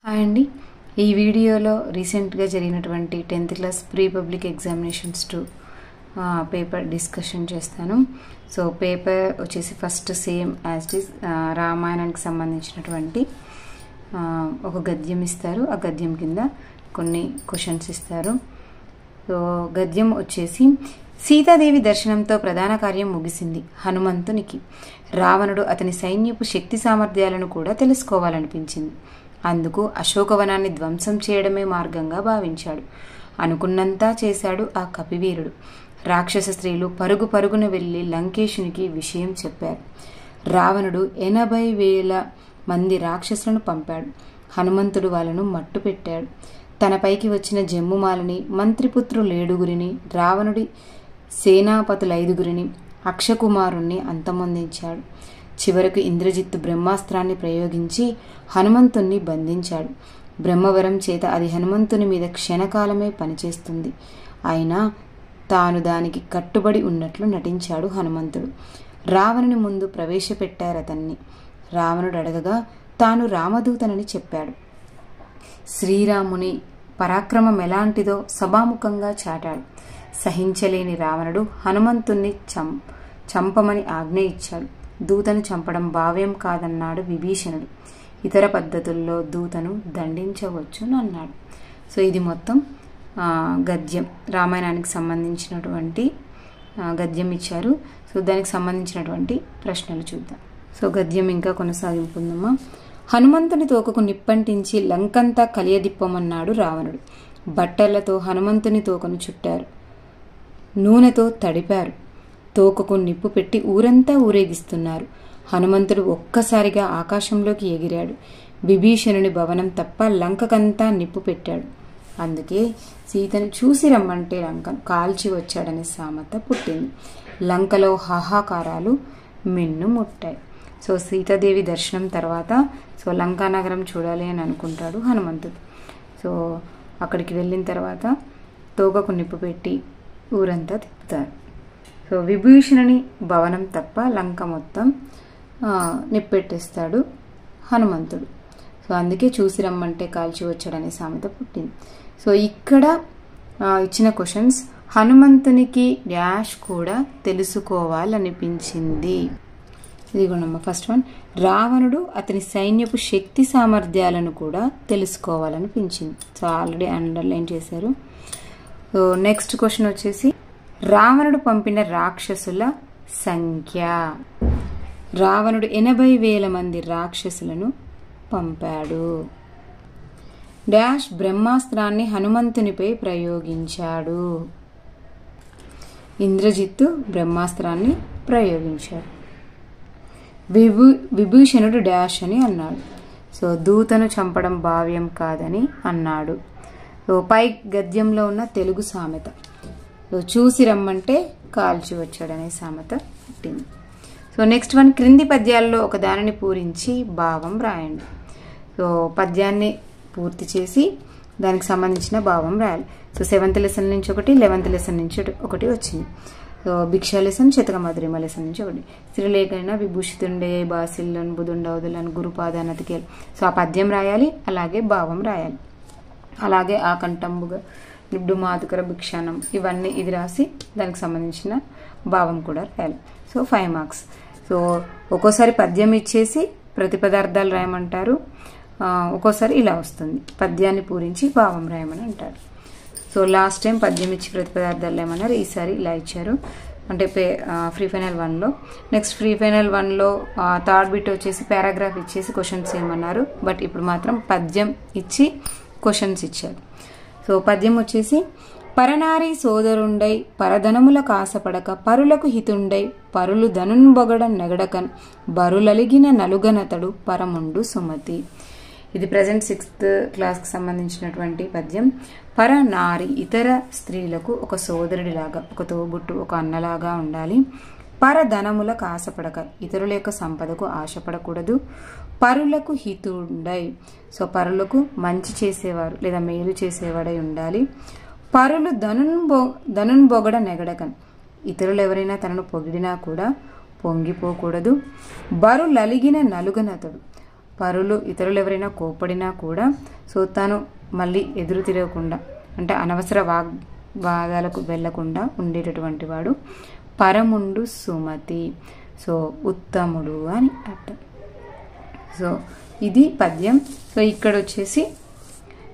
Hi అండి. ఈ వీడియోలో రీసెంట్గా జరిగినటువంటి 10th class pre public examinations 2 paper discussion చేస్తాను. సో పేపర్ వచ్చేసి first same as it is రామాయణానికి సంబంధించినటువంటి ఒక గద్యం ఇస్తారు. ఆ గద్యం కింద కొన్ని క్వశ్చన్స్ ఇస్తారు. సో గద్యం వచ్చేసి, సీతాదేవి దర్శనంతో ప్రధాన కార్యం ముగిసింది హనుమంతునికి. రావణుడు అతని సైన్యపు శక్తి సామర్థ్యాలను కూడా తెలుసుకోవాలనిపించింది. అందుకు అశోకవనాన్ని ధ్వంసం చేయడమే మార్గంగా భావించాడు. అనుకున్నంతా చేశాడు ఆ కపివీరుడు. రాక్షస స్త్రీలు పరుగు పరుగున వెళ్లి లంకేశునికి విషయం చెప్పారు. రావణుడు 80,000 మంది రాక్షసులను పంపాడు. హనుమంతుడు వాళ్ళను మట్టు పెట్టాడు. తనపైకి వచ్చిన జమ్ముమాలని, మంత్రిపుత్రులు 7గురిని, రావణుడి సేనాపతులు 5గురిని, అక్షకుమారుణ్ణి అంతమొందించాడు. చివరకు ఇంద్రజిత్తు బ్రహ్మాస్త్రాన్ని ప్రయోగించి హనుమంతుణ్ణి బంధించాడు. బ్రహ్మవరం చేత అది హనుమంతుని మీద క్షణకాలమే పనిచేస్తుంది. అయినా తాను దానికి కట్టుబడి ఉన్నట్లు నటించాడు హనుమంతుడు. రావణుని ముందు ప్రవేశపెట్టారతన్ని. రావణుడు అడగగా తాను రామదూతనని చెప్పాడు. శ్రీరాముని పరాక్రమం ఎలాంటిదో సభాముఖంగా చాటాడు. సహించలేని రావణుడు హనుమంతుణ్ణి చంపమని ఆజ్ఞ ఇచ్చాడు. దూతను చంపడం భావ్యం కాదన్నాడు విభీషణుడు. ఇతర పద్ధతుల్లో దూతను దండించవచ్చును అన్నాడు. సో ఇది మొత్తం గద్యం, రామాయణానికి సంబంధించినటువంటి గద్యం ఇచ్చారు. సో దానికి సంబంధించినటువంటి ప్రశ్నలు చూద్దాం. సో గద్యం ఇంకా కొనసాగింపుందమ్మా. హనుమంతుని తోకకు నిప్పంటించి లంకంతా కలియదిప్పమన్నాడు రావణుడు. బట్టలతో హనుమంతుని తోకను చుట్టారు, నూనెతో తడిపారు, తోకకు నిప్పు పెట్టి ఊరంతా ఊరేగిస్తున్నారు. హనుమంతుడు ఒక్కసారిగా ఆకాశంలోకి ఎగిరాడు. విభీషణుని భవనం తప్ప లంకకంతా నిప్పు పెట్టాడు. అందుకే సీతను చూసి రమ్మంటే లంకను కాల్చి వచ్చాడనే సామెత పుట్టింది. లంకలో హాహాకారాలు మిన్నుముట్టాయి. సో సీతాదేవి దర్శనం తర్వాత సో లంకానగరం చూడాలి అని అనుకుంటాడు హనుమంతుడు. సో అక్కడికి వెళ్ళిన తర్వాత తోకకు నిప్పు పెట్టి ఊరంతా తిప్పుతారు. సో విభీషణుని భవనం తప్ప లంక మొత్తం నిప్పెట్టేస్తాడు హనుమంతుడు. సో అందుకే చూసి రమ్మంటే కాల్చి వచ్చాడనే సామెత పుట్టింది. సో ఇక్కడ ఇచ్చిన క్వశ్చన్స్, హనుమంతునికి డాష్ కూడా తెలుసుకోవాలనిపించింది. ఇదిగోనమ్మా ఫస్ట్ వన్, రావణుడు అతని సైన్యపు శక్తి సామర్థ్యాలను కూడా తెలుసుకోవాలనిపించింది. సో ఆల్రెడీ అండర్లైన్ చేశారు. సో నెక్స్ట్ క్వశ్చన్ వచ్చేసి, రావణుడు పంపిన రాక్షసుల సంఖ్య. రావణుడు 80,000 మంది రాక్షసులను పంపాడు. డాష్ బ్రహ్మాస్త్రాన్ని హనుమంతునిపై ప్రయోగించాడు. ఇంద్రజిత్తు బ్రహ్మాస్త్రాన్ని ప్రయోగించాడు. విభీషణుడు డాష్ అని అన్నాడు. సో దూతను చంపడం భావ్యం కాదని అన్నాడు. సో పై గద్యంలో ఉన్న తెలుగు సామెత, చూసి రమ్మంటే కాల్చి వచ్చాడనే సామెత పుట్టింది. సో నెక్స్ట్ వన్, క్రింది పద్యాల్లో ఒక దానిని పూరించి భావం రాయండి. సో పద్యాన్ని పూర్తి చేసి దానికి సంబంధించిన భావం రాయాలి. సో 7th లెసన్ నుంచి ఒకటి, 11th లెసన్ నుంచి ఒకటి వచ్చింది. సో భిక్షా లెసన్, శతక మధురిమ లెసన్ నుంచి ఒకటి. శ్రీలేఖైన విభూషితుండే బాసిల్లన్ బుధుండవదులని గురుపాదానతికేల్. సో ఆ పద్యం రాయాలి, అలాగే భావం రాయాలి. అలాగే ఆ కంఠంబుగా నిబ్డు మాతుకర భిక్షానం, ఇవన్నీ ఇది రాసి దానికి సంబంధించిన భావం కూడా రాయాలి. So 5 marks. సో ఒక్కోసారి పద్యం ఇచ్చేసి ప్రతిపదార్థాలు రాయమంటారు, ఒక్కోసారి ఇలా వస్తుంది, పద్యాన్ని పూరించి భావం రాయమని అంటారు. సో లాస్ట్ టైం పద్యం ఇచ్చి ప్రతిపదార్థాలు రాయమన్నారు, ఈసారి ఇలా ఇచ్చారు. అంటే ఫ్రీ ఫైనల్ 1లో. నెక్స్ట్ ఫ్రీ ఫైనల్ 1లో థర్డ్ బిట్ వచ్చేసి పారాగ్రాఫ్ ఇచ్చేసి క్వశ్చన్స్ ఏమన్నారు. బట్ ఇప్పుడు మాత్రం పద్యం ఇచ్చి క్వశ్చన్స్ ఇచ్చారు. సో పద్యం వచ్చేసి, పరనారీ సోదరుండై పరధనముల కాసపడక పరులకు హితుండై పరులు ధనుంబొగడ నెగడకన్ బరులలిగిన నలుగనతడు పరముండు సుమతి. ఇది ప్రజెంట్ 6th క్లాస్కి సంబంధించినటువంటి పద్యం. పరనారి ఇతర స్త్రీలకు ఒక సోదరుడిలాగా, ఒక తోబుట్టు, ఒక అన్నలాగా ఉండాలి. పరధనముల కాసపడక, ఇతరుల యొక్క సంపదకు ఆశపడకూడదు. పరులకు హితుండై, సో పరులకు మంచి చేసేవారు లేదా మేలు చేసేవాడై ఉండాలి. పరులు ధనుంబొగడ నెగడకన్, ఇతరులు ఎవరైనా తనను పొగిడినా కూడా పొంగిపోకూడదు. బరులలిగిన నలుగనతడు, పరులు ఇతరులు ఎవరైనా కోపడినా కూడా సో తను మళ్ళీ ఎదురు తిరగకుండా అంటే అనవసర వాగ్వాదాలకు వెళ్లకుండా ఉండేటటువంటి వాడు పరముండు సుమతి. సో ఉత్తముడు అని అర్థం. సో ఇది పద్యం. సో ఇక్కడ వచ్చేసి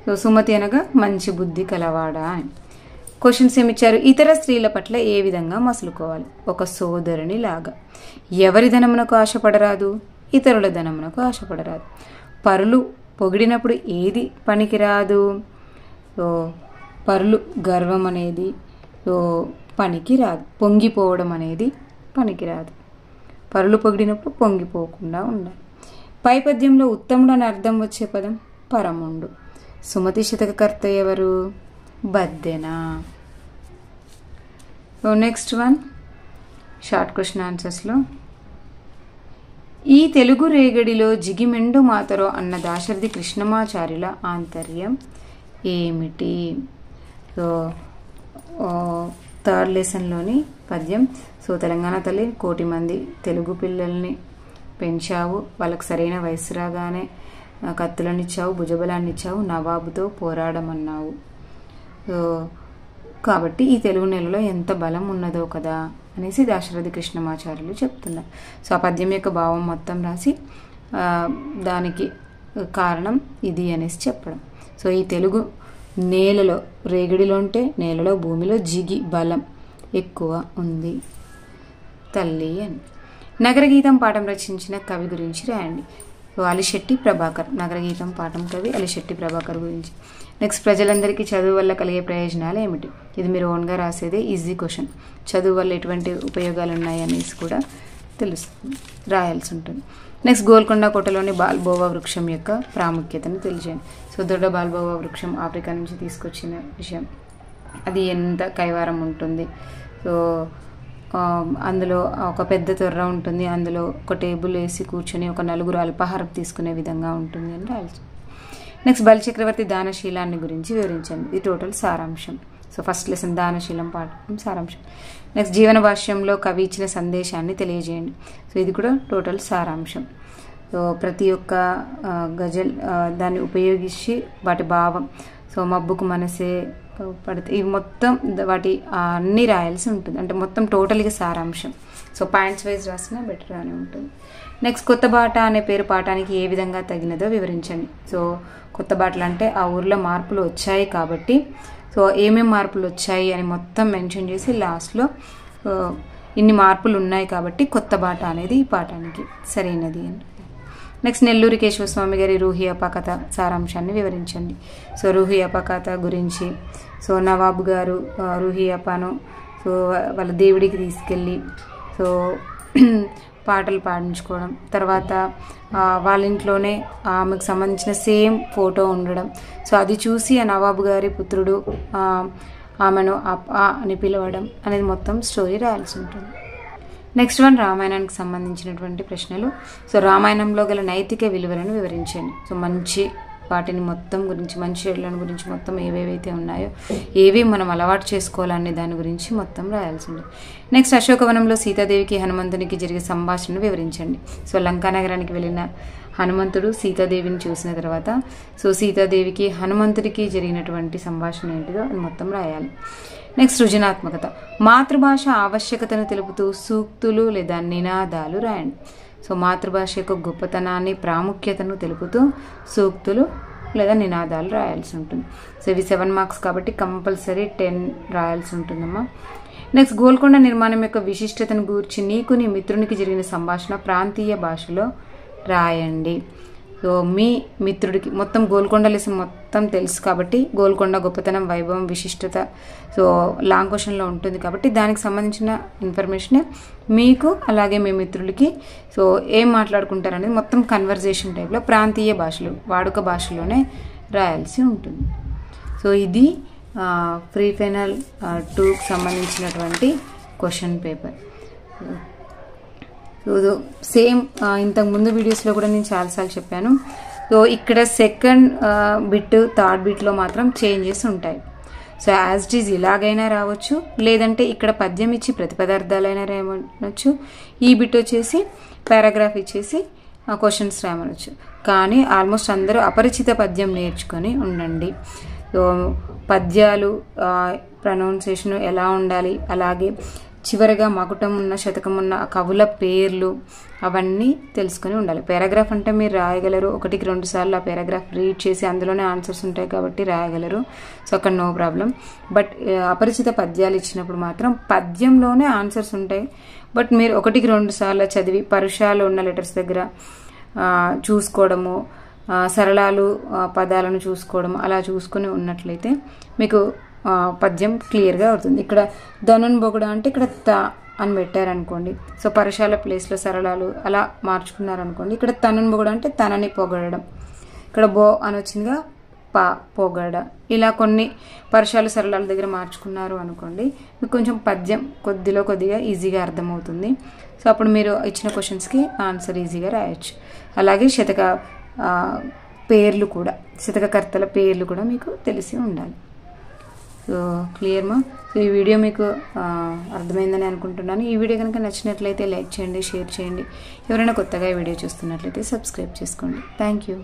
సో సుమతి అనగా మంచి బుద్ధి కలవాడా అని. క్వశ్చన్స్ ఏమిచ్చారు? ఇతర స్త్రీల పట్ల ఏ విధంగా మసులుకోవాలి? ఒక సోదరుని లాగా. ఎవరి ధనమునకు ఆశపడరాదు? ఇతరుల ధనమునకు ఆశపడరాదు. పరులు పొగిడినప్పుడు ఏది పనికిరాదు? సో పరులు గర్వం అనేది సో పనికిరాదు. పొంగిపోవడం అనేది పనికిరాదు. పరులు పొగిడినప్పుడు పొంగిపోకుండా ఉండాలి. పై పద్యంలో ఉత్తముడు అని అర్థం వచ్చే పదం పరముండు. సుమతి శతకకర్త ఎవరు? Baddena. So next one short question ఆన్సర్స్లో ఈ తెలుగు రేగడిలో జిగిమెండు మాతరో అన్న దాశరథి కృష్ణమాచార్యుల ఆంతర్యం ఏమిటి? సో థర్డ్ లెసన్లోని పద్యం. సో తెలంగాణ తల్లి 1 కోటి మంది తెలుగు పిల్లల్ని పెంచావు, వాళ్ళకి సరైన వయసు రాగానే కత్తులను ఇచ్చావు, భుజబలాన్ని ఇచ్చావు, నవాబుతో పోరాడమన్నావు. సో కాబట్టి ఈ తెలుగు నెలలో ఎంత బలం ఉన్నదో కదా అనేసి దాశరథి కృష్ణమాచార్యులు చెప్తున్నారు. సో ఆ పద్యం యొక్క భావం మొత్తం రాసి దానికి కారణం ఇది అనేసి చెప్పడం. సో ఈ తెలుగు నేలలో రేగడిలో అంటే నేలలో భూమిలో జిగి బలం ఎక్కువ ఉంది తల్లి అని. నగరగీతం పాఠం రచించిన కవి గురించి రాయండి. సో అలిశెట్టి ప్రభాకర్. నగరగీతం పాఠం కవి అలిశెట్టి ప్రభాకర్ గురించి. నెక్స్ట్ ప్రజలందరికీ చదువు వల్ల కలిగే ప్రయోజనాలు ఏమిటి? ఇది మీరు ఓన్గా రాసేదే, ఈజీ క్వశ్చన్. చదువు వల్ల ఎటువంటి ఉపయోగాలు ఉన్నాయి అనేసి కూడా రాయాల్సి ఉంటుంది. నెక్స్ట్ గోల్కొండ కోటలోని బాల్బోవా వృక్షం యొక్క ప్రాముఖ్యతను తెలియజేయండి. సో దొడ్డ బాల్బోవా వృక్షం ఆఫ్రికా నుంచి తీసుకొచ్చిన విషయం. అది ఎంత కైవారం ఉంటుంది. సో అందులో ఒక పెద్ద తొర్ర ఉంటుంది, అందులో ఒక టేబుల్ వేసి కూర్చొని ఒక 4 అల్పాహారం తీసుకునే విధంగా ఉంటుంది అని రాయాల్సి. నెక్స్ట్ బలిచక్రవర్తి దానశీలాన్ని గురించి వివరించండి. ఇది టోటల్ సారాంశం. సో ఫస్ట్ లెసన్ దానశీలం పాఠం సారాంశం. నెక్స్ట్ జీవన భాష్యంలో కవి ఇచ్చిన సందేశాన్ని తెలియజేయండి. సో ఇది కూడా టోటల్ సారాంశం. సో ప్రతి ఒక్క గజల్ దాన్ని ఉపయోగించి వాటి భావం, సో మబ్బుకు మనసే పడితే ఇవి మొత్తం వాటి అన్నీ రాయాల్సి ఉంటుంది. అంటే మొత్తం టోటల్గా సారాంశం. సో పాయింట్స్ వైజ్ రాసినా బెటర్ అని ఉంటుంది. నెక్స్ట్ కొత్త బాట అనే పేరు పాఠానికి ఏ విధంగా తగినదో వివరించండి. సో కొత్త బాటలు అంటే ఆ ఊర్లో మార్పులు వచ్చాయి కాబట్టి సో ఏమేమి మార్పులు వచ్చాయి అని మొత్తం మెన్షన్ చేసి లాస్ట్లో ఇన్ని మార్పులు ఉన్నాయి కాబట్టి కొత్త బాట అనేది ఈ పాఠానికి సరైనది అని. నెక్స్ట్ నెల్లూరి కేశవస్వామి గారి రూహి అపకథ సారాంశాన్ని వివరించండి. సో రూహి అపకథ గురించి సో నవాబు గారు రూహి అప్పను సో వాళ్ళ దేవుడికి తీసుకెళ్ళి సో పాటలు పాడించుకోవడం, తర్వాత వాళ్ళ ఇంట్లోనే ఆమెకు సంబంధించిన సేమ్ ఫోటో ఉండడం. సో అది చూసి ఆ నవాబు గారి పుత్రుడు ఆమెను అని పిలవడం అనేది మొత్తం స్టోరీ రాయాల్సి ఉంటుంది. నెక్స్ట్ వన్ రామాయణానికి సంబంధించినటువంటి ప్రశ్నలు. సో రామాయణంలో గల నైతిక విలువలను వివరించండి. సో మంచి వాటిని మొత్తం గురించి, మంచి చెడులను గురించి మొత్తం ఏవేవైతే ఉన్నాయో ఏవి మనం అలవాటు చేసుకోవాలనే దాని గురించి మొత్తం రాయాల్సి ఉంది. నెక్స్ట్ అశోకవనంలో సీతాదేవికి హనుమంతునికి జరిగే సంభాషణను వివరించండి. సో లంకా నగరానికి వెళ్ళిన హనుమంతుడు సీతాదేవిని చూసిన తర్వాత సో సీతాదేవికి హనుమంతుడికి జరిగినటువంటి సంభాషణ ఏంటిదో అది మొత్తం రాయాలి. నెక్స్ట్ సృజనాత్మకత. మాతృభాష ఆవశ్యకతను తెలుపుతూ సూక్తులు లేదా నినాదాలు రాయండి. సో మాతృభాష యొక్క గొప్పతనాన్ని, ప్రాముఖ్యతను తెలుపుతూ సూక్తులు లేదా నినాదాలు రాయాల్సి ఉంటుంది. సో ఇవి 7 మార్క్స్ కాబట్టి కంపల్సరీ 10 రాయాల్సి ఉంటుందమ్మా. నెక్స్ట్ గోల్కొండ నిర్మాణం యొక్క విశిష్టతను గూర్చి నీకు నీ మిత్రునికి జరిగిన సంభాషణ ప్రాంతీయ భాషలో రాయండి. సో మీ మిత్రుడికి మొత్తం గోల్కొండ లెసన్ మొత్తం తెలుసు కాబట్టి గోల్కొండ గొప్పతనం, వైభవం, విశిష్టత సో లాంగ్ క్వశ్చన్లో ఉంటుంది కాబట్టి దానికి సంబంధించిన ఇన్ఫర్మేషన్ మీకు అలాగే మీ మిత్రులకి సో ఏం మాట్లాడుకుంటారు అనేది మొత్తం కన్వర్జేషన్ టైప్లో ప్రాంతీయ భాషలు, వాడుక భాషలోనే రాయాల్సి ఉంటుంది. సో ఇది ప్రీ ఫైనల్ 2కి సంబంధించినటువంటి క్వశ్చన్ పేపర్. సో సేమ్ ఇంతకు ముందు వీడియోస్లో కూడా నేను చాలాసార్లు చెప్పాను. సో ఇక్కడ సెకండ్ బిట్, థర్డ్ బిట్లో మాత్రం చేంజెస్ ఉంటాయి. సో యాజ్ ఇట్ ఈజ్ ఇలాగైనా రావచ్చు, లేదంటే ఇక్కడ పద్యం ఇచ్చి ప్రతిపదార్థాలైనా రాయమనొచ్చు. ఈ బిట్ వచ్చేసి పారాగ్రాఫ్ ఇచ్చేసి క్వశ్చన్స్ రాయమనొచ్చు. కానీ ఆల్మోస్ట్ అందరూ అపరిచిత పద్యం నేర్చుకొని ఉండండి. సో పద్యాలు ప్రొనౌన్సియేషన్ ఎలా ఉండాలి, అలాగే చివరిగా మకుటం ఉన్న శతకం ఉన్న కవుల పేర్లు అవన్నీ తెలుసుకొని ఉండాలి. పారాగ్రాఫ్ అంటే మీరు రాయగలరు, 1-2 సార్లు ఆ పారాగ్రాఫ్ రీడ్ చేసి అందులోనే ఆన్సర్స్ ఉంటాయి కాబట్టి రాయగలరు. సో అక్కడ నో ప్రాబ్లం. బట్ అపరిచిత పద్యాలు ఇచ్చినప్పుడు మాత్రం పద్యంలోనే ఆన్సర్స్ ఉంటాయి. బట్ మీరు 1-2 సార్లు చదివి పరుషాలు ఉన్న లెటర్స్ దగ్గర చూసుకోవడము, సరళాలు పదాలను చూసుకోవడం అలా చూసుకుని ఉన్నట్లయితే మీకు పద్యం క్లియర్గా అవుతుంది. ఇక్కడ ధనున్ బొగడ అంటే ఇక్కడ త అని పెట్టారనుకోండి, సో పరుషాల ప్లేస్లో సరళాలు అలా మార్చుకున్నారనుకోండి. ఇక్కడ తనున్ బొగడ అంటే తనని పొగడడం, ఇక్కడ బో అని వచ్చిందిగా పొగడ, ఇలా కొన్ని పరుషాలు సరళాల దగ్గర మార్చుకున్నారు అనుకోండి, మీకు కొంచెం పద్యం కొద్దిగా ఈజీగా అర్థమవుతుంది. సో అప్పుడు మీరు ఇచ్చిన క్వశ్చన్స్కి ఆన్సర్ ఈజీగా రాయొచ్చు. అలాగే శతక పేర్లు కూడా, శతకకర్తల పేర్లు కూడా మీకు తెలిసి ఉండాలి. సో క్లియర్ మా? సో ఈ వీడియో మీకు అర్థమైందని అనుకుంటున్నాను. ఈ వీడియో కనుక నచ్చినట్లయితే లైక్ చేయండి, షేర్ చేయండి. ఎవరైనా కొత్తగా ఈ వీడియో చూస్తున్నట్లయితే సబ్స్క్రైబ్ చేసుకోండి. Thank you.